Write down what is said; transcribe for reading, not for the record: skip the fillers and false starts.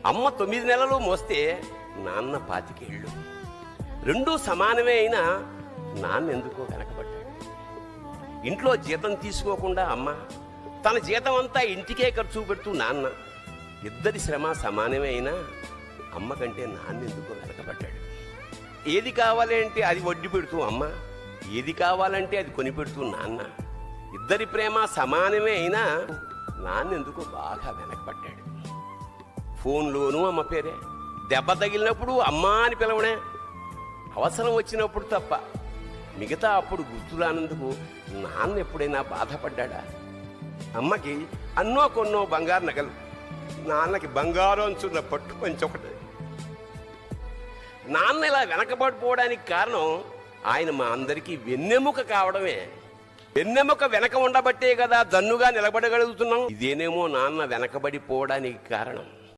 అమ్మ 9 నెలలు మోస్తే నాన్న 25 ఏళ్ళు. రెండూ సమానమే అయినా నాన్న ఎందుకో వెనకబడ్డాడు. ఇంట్లో జీతం తీసుకోకుండా అమ్మ, తన జీతం అంతా ఇంటికే ఖర్చు పెడుతూ నాన్న, ఇద్దరి శ్రమ సమానమే అయినా అమ్మ కంటే నాన్న ఎందుకో వెనకబడ్డాడు. ఏది కావాలంటే అది వడ్డీ పెడుతూ అమ్మ, ఏది కావాలంటే అది కొని పెడుతూ నాన్న, ఇద్దరి ప్రేమ సమానమే అయినా నాన్న ఎందుకో బాగా వెనకబడ్డాడు. ఫోన్లోనూ అమ్మ పేరే, దెబ్బ తగిలినప్పుడు అమ్మా అని పిలవడే, అవసరం వచ్చినప్పుడు తప్ప మిగతా అప్పుడు గుర్తురానందుకు నాన్న ఎప్పుడైనా బాధపడ్డా? అమ్మకి అన్నో కొన్నో బంగారు నగలు, నాన్నకి బంగారు అంచున్న పట్టు పంచి ఒకటి. నాన్న ఇలా వెనకబడిపోవడానికి కారణం ఆయన మా అందరికీ వెన్నెముక కావడమే. వెన్నెముక వెనక ఉండబట్టే కదా దన్నుగా నిలబడగలుగుతున్నాం. ఇదేనేమో నాన్న వెనకబడిపోవడానికి కారణం.